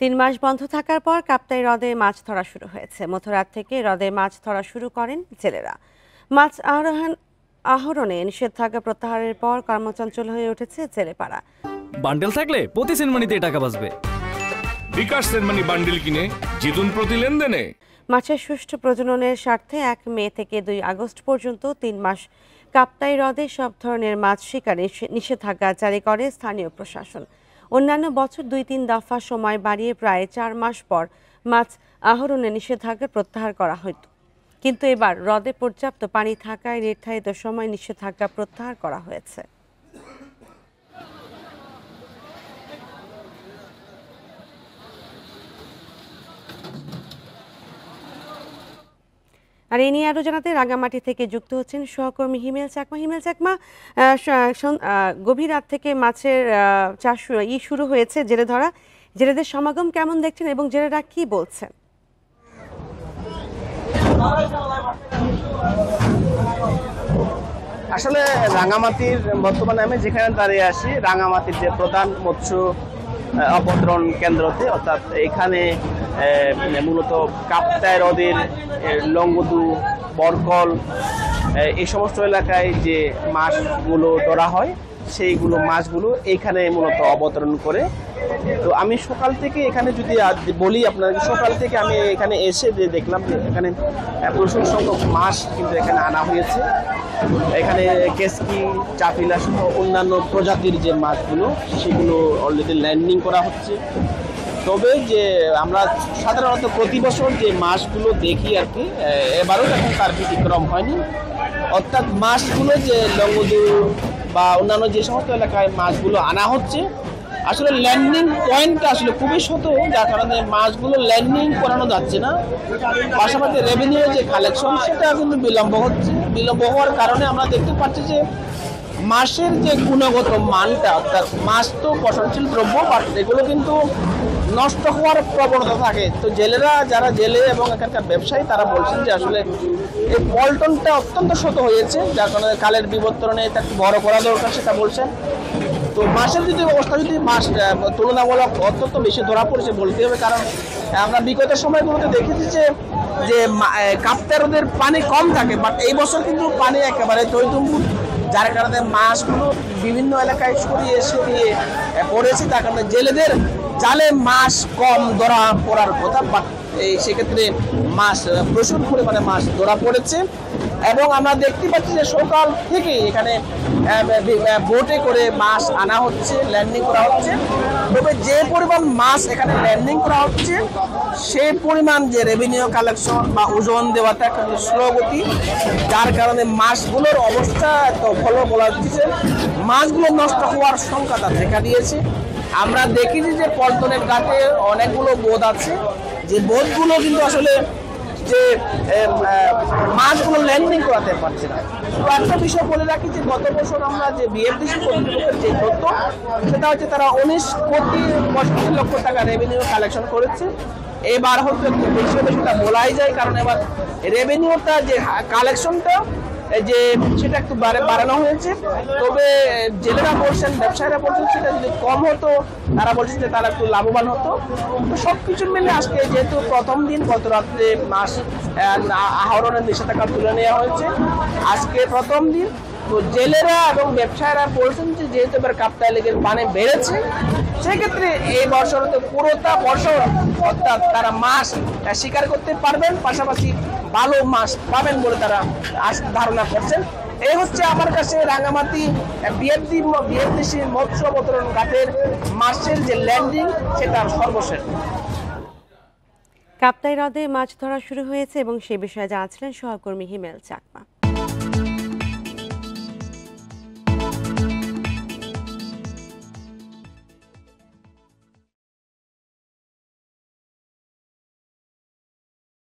3 মাস বন্ধ থাকার পর কাপ্তাই হ্রদে মাছ ধরা শুরু হয়েছে। মধ্যরাত থেকে হ্রদে মাছ ধরা শুরু করেন জেলেরা। মাছ আহরণে নিষেধাজ্ঞা প্রত্যাহারের পর কর্মচঞ্চল হয়ে উঠেছে জেলেপাড়া। বান্ডেল থাকলে প্রতি সেনমানিতে টাকা বাঁচবে। বিকাশ সেনমানি বান্ডেল কিনে জিতুন প্রতি লেনদেনে। মাছের সুষ্ঠু প্রজননের স্বার্থে 1 মে থেকে 2 আগস্ট পর্যন্ত 3 মাস কাপ্তাই হ্রদে সব ধরনের মাছ শিকারে নিষেধাজ্ঞা জারি করে স্থানীয় প্রশাসন। অন্যান্য বছর 2-3 দফা সময় বাড়িয়ে প্রায় 4 মাস পর মাছ আহরণে নিষেধাজ্ঞা প্রত্যাহার করা হতো, কিন্তু এবার হ্রদে পর্যাপ্ত পানি থাকায় নির্ধারিত সময় নিষেধাজ্ঞা প্রত্যাহার করা হয়েছে। আর এ নিয়ে আরো জানাতে রাঙামাটি থেকে যুক্ত হচ্ছেন সহকর্মী হিমেল চাকমা। গভীর রাত থেকে মাছের চাষ শুরু হয়েছে, জেলে ধরা। জেলেদের সমাগম কেমন দেখছেন এবং জেলেরা কি বলছেন? আসলে রাঙামাটির বর্তমানে আমি যেখানে দাঁড়িয়ে আছি, রাঙামাটির যে প্রধান মৎস্য অবতরণ কেন্দ্রতে, অর্থাৎ এখানে মূলত কাপ্তাই হ্রদের লংগদু, বরকল এই সমস্ত এলাকায় যে মাছগুলো ধরা হয় সেইগুলো মাছগুলো এইখানে মূলত অবতরণ করে। তো আমি সকাল থেকে এখানে যদি বলি আপনাদের, সকাল থেকে আমি এখানে এসে যে দেখলাম যে এখানে প্রচুর সংখ্যক মাছ কিন্তু এখানে আনা হয়েছে। এখানে কেসকি, চাপিলা সহ অন্যান্য প্রজাতির যে মাছগুলো সেগুলো অলরেডি ল্যান্ডিং করা হচ্ছে। তবে যে আমরা সাধারণত প্রতি বছর যে মাছগুলো দেখি আর কি, এবারও এখন তার ব্যতিক্রম হয়নি। অর্থাৎ মাছগুলো যে লংগদু বা অন্যান্য যে সমস্ত এলাকায় মাছগুলো আনা হচ্ছে, আসলে ল্যান্ডিং পয়েন্টটা আসলে খুবই ছোট, যার কারণে মাছগুলো ল্যান্ডিং করানো যাচ্ছে না। পাশাপাশি রেভিনিউ যে কালেকশন সেটা কিন্তু বিলম্ব হচ্ছে। বিলম্ব হওয়ার কারণে আমরা দেখতে পাচ্ছি যে মাছের যে গুণগত মানটা, অর্থাৎ মাছ তো পচনশীল দ্রব্য, বাট এগুলো কিন্তু নষ্ট হওয়ার প্রবণতা থাকে। তো জেলেরা, যারা জেলে এবং এখানকার ব্যবসায়ী, তারা বলছেন যে আসলে এই পল্টনটা অত্যন্ত শত হয়েছে, যার কারণে কালের বিবর্তনে এটা বড় করা দরকার, সেটা বলছেন। তো মাছের যদি অবস্থা, যদি মাছ তুলনামূলক অত্যন্ত বেশি ধরা পড়েছে বলতে হবে, কারণ আমরা বিগত সময়গুলোতে দেখেছি যে কাপ্তাই হ্রদের পানি কম থাকে, বাট এই বছর কিন্তু পানি একেবারে টইটুম্বুর, যার কারণে মাছগুলো বিভিন্ন এলাকায় সরিয়ে পড়েছে। তার কারণে জেলেদের জালে মাছ কম ধরা পড়ার কথা, বাট সেক্ষেত্রে মাছ প্রচুর পরিমাণে মাছ ধরা পড়েছে। এবং আমরা দেখতে পাচ্ছি যে সকাল থেকেই এখানে বোটে করে মাছ আনা হচ্ছে, ল্যান্ডিং করা হচ্ছে। তবে যে পরিমাণ মাছ এখানে ল্যান্ডিং করা হচ্ছে, সেই পরিমাণ যে রেভিনিউ কালেকশন বা ওজন দেওয়াটা একটা স্লো গতি, যার কারণে মাছগুলোর অবস্থা এত ভালো বলা যাচ্ছে, মাছগুলো নষ্ট হওয়ার সংখ্যাটা দেখা দিয়েছে। আমরা দেখেছি যে পল্টনের ঘাটে অনেকগুলো বোট আছে, যে বোটগুলো কিন্তু আসলে যে মাছগুলো ল্যান্ডিং করাতে পারছে না। তো একটা বিষয় বলে রাখি যে গত বছর আমরা যে বিএফডিসি কর্তৃপক্ষের যে তথ্য, সেটা হচ্ছে তারা 19 কোটি 65 লক্ষ টাকা রেভিনিউ কালেকশন করেছে। এবার হয়তো একটু বেশি সেটা বলাই যায়, কারণ এবার রেভিনিউটা যে কালেকশনটা যে সেটা একটু বাড়ানো হয়েছে। তবে জেলেরা বলছেন, ব্যবসায়ীরা বলছেন সেটা যদি কম হতো, তারা বলছেন যে তারা একটু লাভবান হতো। তো সবকিছু মিলে আজকে যেহেতু প্রথম দিন, গত রাত্রে মাছ আহরণের নিষেধাজ্ঞা তুলে নেওয়া হয়েছে, আজকে প্রথম দিন। তো জেলেরা এবং ব্যবসায়ীরা বলছেন যে যেহেতু এবার কাপ্তাই লেকের পানি বেড়েছে, সেক্ষেত্রে এই বছর তো পুরোটা বছর অর্থাৎ তারা মাছ শিকার করতে পারবেন, পাশাপাশি ভালো মাছ পাবেন বলে তারা ধারণা করছেন। এই হচ্ছে আমার কাছে রাঙামাটি বিএফডিসি মৎস্য অবতরণ ঘাটের মাছের যে ল্যান্ডিং, সেটার সর্বশেষ। কাপ্তাই হ্রদে মাছ ধরা শুরু হয়েছে এবং সে বিষয়ে জানাচ্ছিলেন সহকর্মী হিমেল চাকমা।